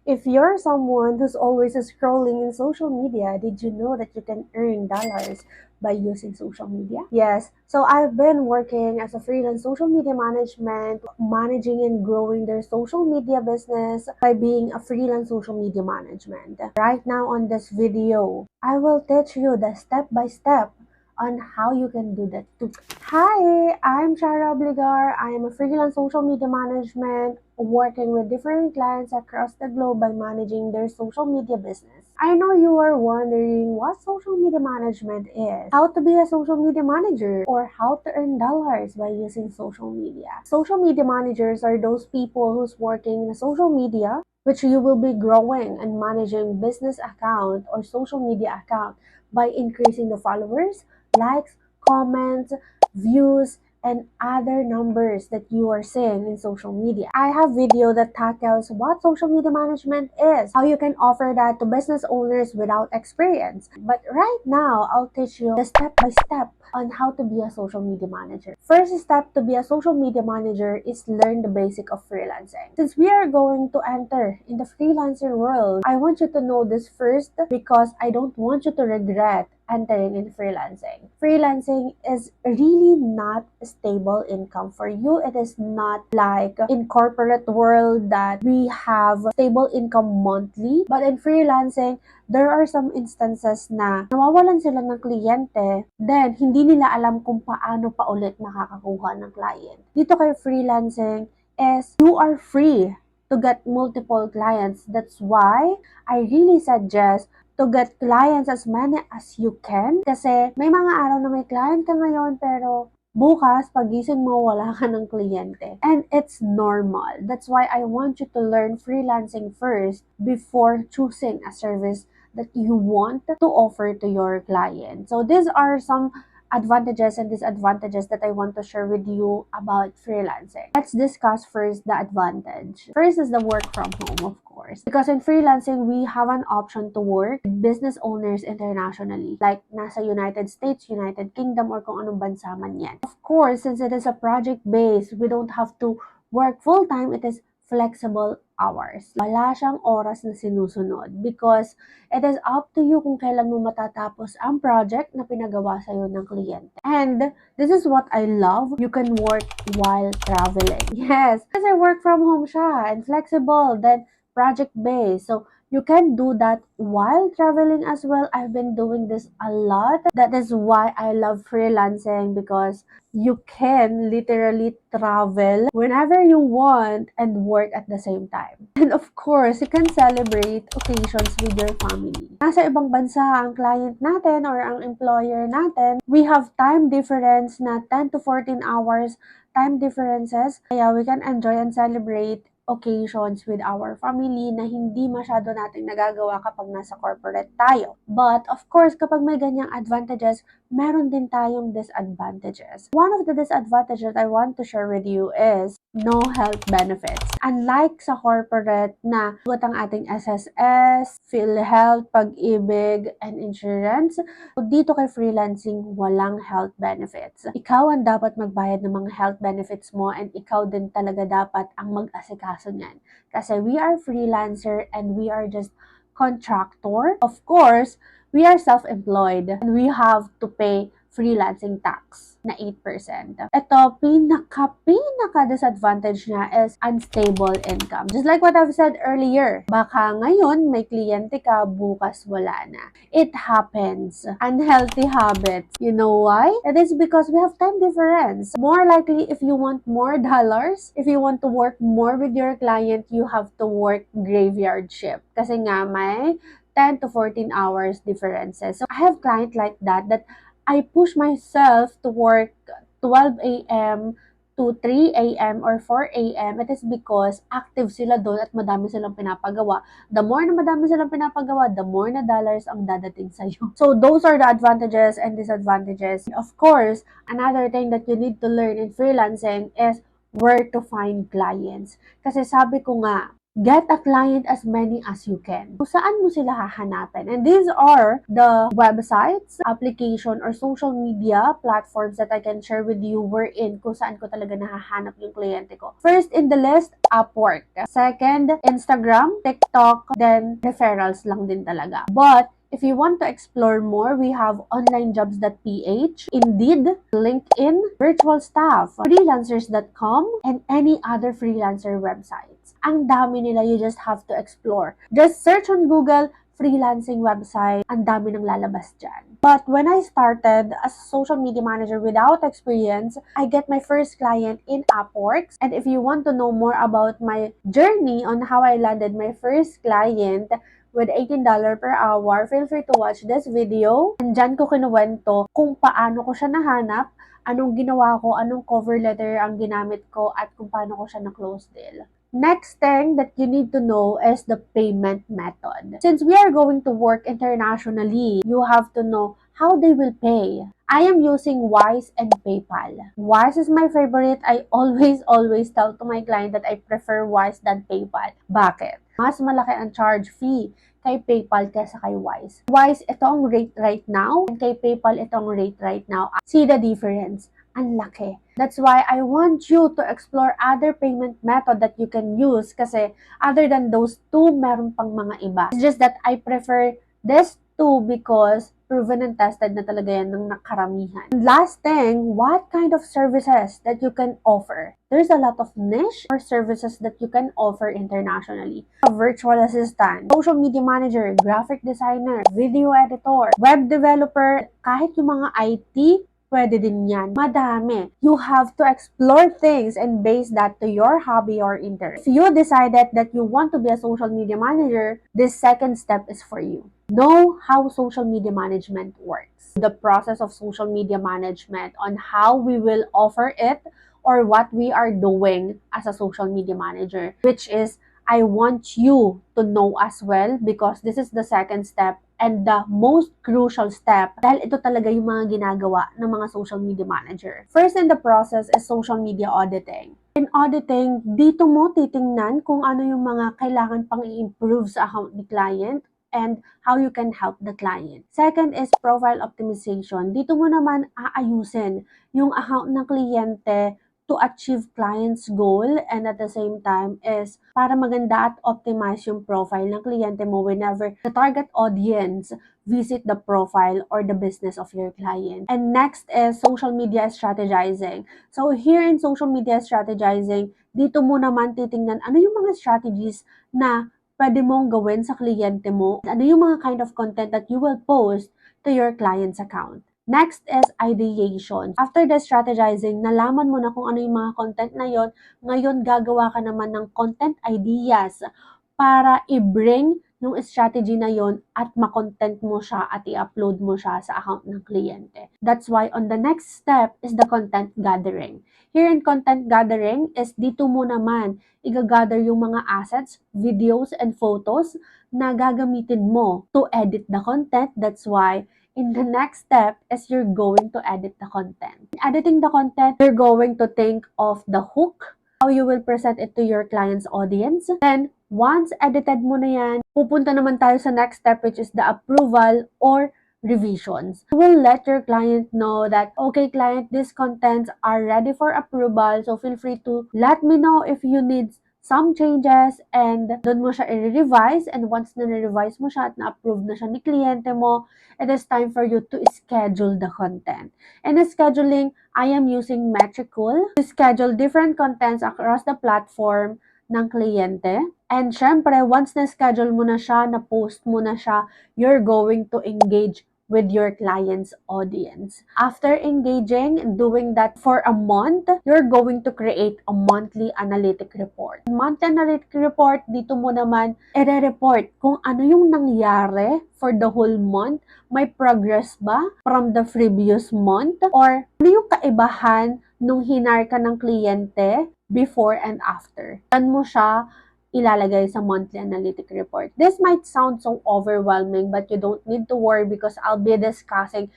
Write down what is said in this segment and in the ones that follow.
If you're someone who's always scrolling in social media, did you know that you can earn dollars by using social media? Yes. So I've been working as a freelance social media management, managing and growing their social media business by being a freelance social media management. Right now on this video, I will teach you the step by step on how you can do that too. Hi, I'm Shara Obligar. I am a freelance social media management working with different clients across the globe by managing their social media business. I know you are wondering what social media management is, how to be a social media manager, or how to earn dollars by using social media. Social media managers are those people who's working in social media, which you will be growing and managing business account or social media account by increasing the followers, likes, comments, views, and other numbers that you are seeing in social media. I have video that tackles what social media management is, how you can offer that to business owners without experience. But right now, I'll teach you the step by step on how to be a social media manager. First step to be a social media manager is learn the basic of freelancing. Since we are going to enter in the freelancing world, I want you to know this first because I don't want you to regret entering in freelancing. Freelancing is really not a stable income for you. It is not like in corporate world that we have stable income monthly. But in freelancing, there are some instances na nawawalan sila ng kliyente, then hindi nila alam kung paano pa ulit makakakuha ng client. Dito kay freelancing is you are free to get multiple clients. That's why I really suggest to get clients as many as you can. Kasi may mga araw na may client ka ngayon pero bukas pagising mo wala ka ng kliyente. And it's normal. That's why I want you to learn freelancing first before choosing a service that you want to offer to your client. So these are some advantages and disadvantages that I want to share with you about freelancing. Let's discuss first the advantage. First is the work from home, of course. Because in freelancing, we have an option to work with business owners internationally. Like nasa United States, United Kingdom, or kung anong bansa man yan. Of course, since it is a project-based, we don't have to work full-time. It is flexible hours. Wala siyang oras na sinusunod because it is up to you kung kailan mo matatapos ang project na pinagawa sa'yo ng kliyente. And this is what I love. You can work while traveling. Yes, kasi work from home siya and flexible, then project-based. So, you can do that while traveling as well. I've been doing this a lot. That is why I love freelancing because you can literally travel whenever you want and work at the same time. And of course, you can celebrate occasions with your family. Nasa ibang bansa ang client natin or ang employer natin, we have time difference na 10 to 14 hours time differences. Kaya we can enjoy and celebrate occasions with our family na hindi masyado nating nagagawa kapag nasa corporate tayo. But of course, kapag may ganyang advantages, meron din tayong disadvantages. One of the disadvantages I want to share with you is no health benefits. Unlike sa corporate na tugot ang ating SSS, PhilHealth, Pag-ibig, and insurance, dito kay freelancing, walang health benefits. Ikaw ang dapat magbayad ng mga health benefits mo and ikaw din talaga dapat ang mag-asikaso niyan. Kasi we are freelancer and we are just contractor. Of course, we are self-employed and we have to pay freelancing tax na 8%. Ito, pinaka-disadvantage niya is unstable income. Just like what I've said earlier, baka ngayon may kliyente ka, bukas wala na. It happens. Unhealthy habits. You know why? It is because we have time difference. More likely, if you want more dollars, if you want to work more with your client, you have to work graveyard shift. Kasi nga may 10 to 14 hours differences. So I have client like that I push myself to work 12 a.m. to 3 a.m. or 4 a.m. It is because active sila doon at madami silang pinapagawa. The more na madami silang pinapagawa, the more na dollars ang dadating sa'yo. So those are the advantages and disadvantages. Of course, another thing that you need to learn in freelancing is where to find clients. Kasi sabi ko nga, get a client as many as you can. Kung saan mo sila hahanapin. And these are the websites, application, or social media platforms that I can share with you wherein kung saan ko talaga nahahanap yung kliyente ko. First in the list, Upwork. Second, Instagram, TikTok, then referrals lang din talaga. But if you want to explore more, we have onlinejobs.ph, Indeed, LinkedIn, Virtual Staff, freelancers.com, and any other freelancer websites. Ang dami nila, you just have to explore. Just search on Google, freelancing website, ang dami nang lalabas dyan. But when I started as a social media manager without experience, I get my first client in Upwork. And if you want to know more about my journey on how I landed my first client with $18 per hour, feel free to watch this video. And dyan ko kinuwento kung paano ko siya nahanap, anong ginawa ko, anong cover letter ang ginamit ko, at kung paano ko siya na-close deal. Next thing that you need to know is the payment method. Since we are going to work internationally, you have to know how they will pay. I am using Wise and PayPal. Wise is my favorite. I always tell to my client that I prefer Wise than PayPal. Bakit? Mas malaki ang charge fee kay PayPal kaysa kay Wise. Wise, ito ang rate right now, and kay PayPal, ito ang rate right now. See the difference? Ang laki. That's why I want you to explore other payment method that you can use kasi other than those two, meron pang mga iba. It's just that I prefer this two because proven and tested na talaga yan ng nakaramihan. And last thing, what kind of services that you can offer? There's a lot of niche or services that you can offer internationally. A virtual assistant, social media manager, graphic designer, video editor, web developer, kahit yung mga IT, pwede din yan. Madami. You have to explore things and base that to your hobby or interest. If you decided that you want to be a social media manager, this second step is for you. Know how social media management works. The process of social media management on how we will offer it or what we are doing as a social media manager, which is I want you to know as well because this is the second step and the most crucial step dahil ito talaga yung mga ginagawa ng mga social media manager. First in the process is social media auditing. In auditing, dito mo titingnan kung ano yung mga kailangan pang i-improve sa account ni client and how you can help the client. Second is profile optimization. Dito mo naman aayusin yung account ng kliyente to achieve client's goal and at the same time is para maganda at optimize yung profile ng kliyente mo whenever the target audience visit the profile or the business of your client. And next is social media strategizing. So here in social media strategizing, dito mo naman titingnan ano yung mga strategies na pwede mong gawin sa kliyente mo. Ano yung mga kind of content that you will post to your client's account. Next is ideation. After the strategizing, nalaman mo na kung ano yung mga content na yon. Ngayon, gagawa ka naman ng content ideas para i-bring yung strategy na yon at makontent mo siya at i-upload mo siya sa account ng kliyente. That's why on the next step is the content gathering. Here in content gathering is dito mo naman i-gather yung mga assets, videos, and photos na gagamitin mo to edit the content. That's why in the next step is you're going to edit the content. In editing the content, you're going to think of the hook, how you will present it to your client's audience. Then, once edited mo na yan, pupunta naman tayo sa next step which is the approval or revisions. You will let your client know that, okay client, these contents are ready for approval, so feel free to let me know if you need some changes and doon mo siya i-revise and once na na-revise mo siya at na-approve na siya ni kliyente mo, it is time for you to schedule the content. And in scheduling, I am using Metricool to schedule different contents across the platform ng kliyente. And syempre, once na-schedule mo na siya, na-post mo na siya, you're going to engage with your client's audience. After engaging and doing that for a month, you're going to create a monthly analytic report. Monthly analytic report, dito mo naman i-report kung ano yung nangyari for the whole month. May progress ba from the previous month? Or ano yung kaibahan nung hinar ka ng kliyente before and after? Saan mo siya ilalagay sa monthly analytic report. This might sound so overwhelming but you don't need to worry because I'll be discussing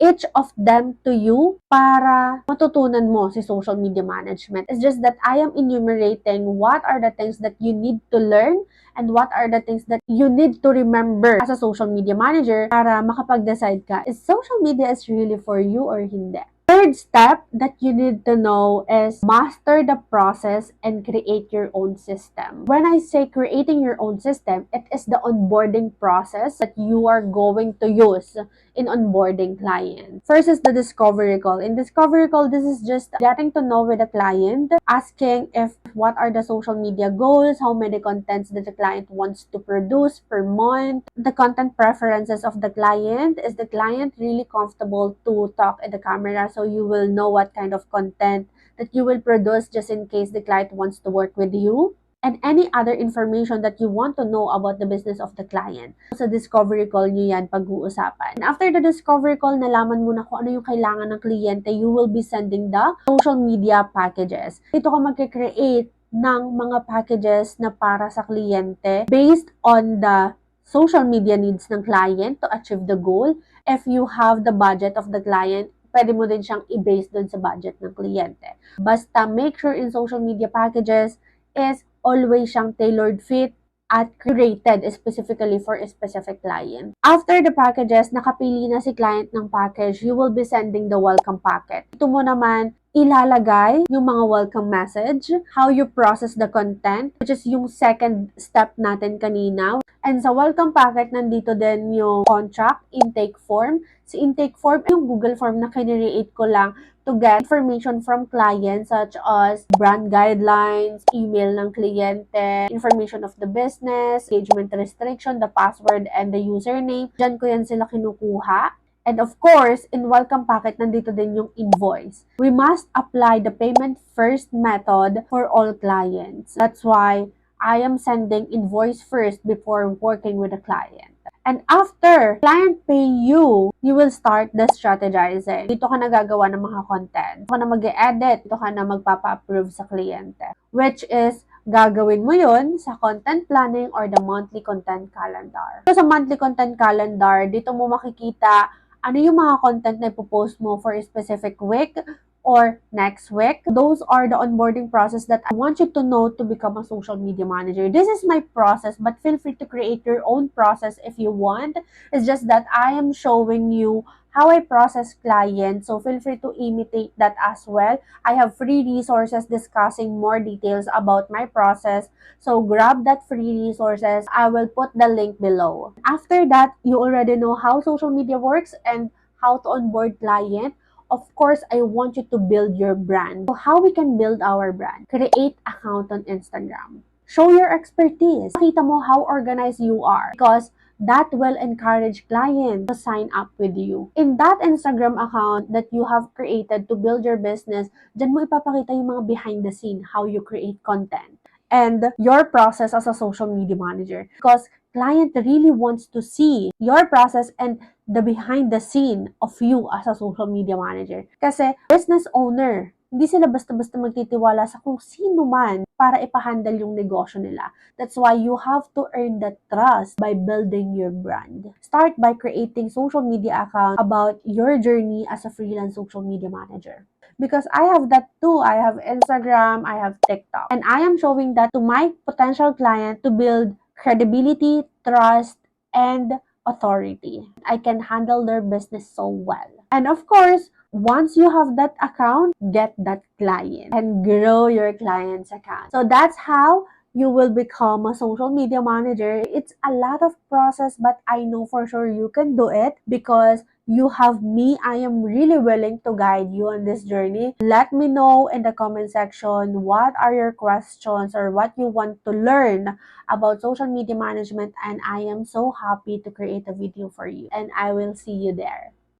each of them to you para matutunan mo si social media management. It's just that I am enumerating what are the things that you need to learn and what are the things that you need to remember as a social media manager para makapag-decide ka, is social media is really for you or hindi. Third step that you need to know is master the process and create your own system. When I say creating your own system, it is the onboarding process that you are going to use in onboarding clients. First is the discovery call. In discovery call, this is just getting to know with the client, asking if what are the social media goals, how many contents that the client wants to produce per month, the content preferences of the client. Is the client really comfortable to talk in the camera? So you will know what kind of content that you will produce just in case the client wants to work with you, and any other information that you want to know about the business of the client. Sa discovery call nyo yan pag-uusapan. And after the discovery call, nalaman mo na kung ano yung kailangan ng kliyente, you will be sending the social media packages. Dito ka mag-create ng mga packages na para sa kliyente based on the social media needs ng client to achieve the goal. If you have the budget of the client, pwede mo din siyang i-base dun sa budget ng kliyente. Basta make sure in social media packages is always siyang tailored fit at curated specifically for a specific client. After the packages, nakapili na si client ng package, you will be sending the welcome packet. Ito mo naman ilalagay yung mga welcome message, how you process the content, which is yung second step natin kanina. And sa welcome packet, nandito din yung contract, intake form. Si intake form, yung Google form na kinreate ko lang to get information from clients such as brand guidelines, email ng kliyente, information of the business, engagement restriction, the password, and the username. Diyan ko yan sila kinukuha. And of course, in welcome packet, nandito din yung invoice. We must apply the payment first method for all clients. That's why I am sending invoice first before working with the client. And after client pay you, you will start the strategizing. Dito ka na gagawa ng mga content. Dito ka na mag-edit. Dito ka na magpapa-approve sa kliyente. Which is, gagawin mo yun sa content planning or the monthly content calendar. So, sa monthly content calendar, dito mo makikita ano yung mga content na ipopost mo for a specific week or next week. Those are the onboarding process that I want you to know to become a social media manager. This is my process, but feel free to create your own process if you want. It's just that I am showing you how I process clients, so feel free to imitate that as well. I have free resources discussing more details about my process, so grab that free resources. I will put the link below. After that, you already know how social media works and how to onboard client. Of course, I want you to build your brand. So how we can build our brand? Create account on Instagram. Show your expertise. Makita mo how organized you are because that will encourage clients to sign up with you. In that Instagram account that you have created to build your business, dyan mo ipapakita yung mga behind the scene, how you create content, and your process as a social media manager. Because client really wants to see your process and the behind the scene of you as a social media manager. Kasi business owner, hindi sila basta-basta magtitiwala sa kung sino man para ipahandle yung negosyo nila. That's why you have to earn that trust by building your brand. Start by creating social media account about your journey as a freelance social media manager. Because I have that too. I have Instagram, I have TikTok. And I am showing that to my potential client to build credibility, trust, and authority. I can handle their business so well. And of course, once you have that account, get that client and grow your client's account. So that's how you will become a social media manager. It's a lot of process, but I know for sure you can do it because you have me. I am really willing to guide you on this journey. Let me know in the comment section what are your questions or what you want to learn about social media management, and I am so happy to create a video for you, and I will see you there.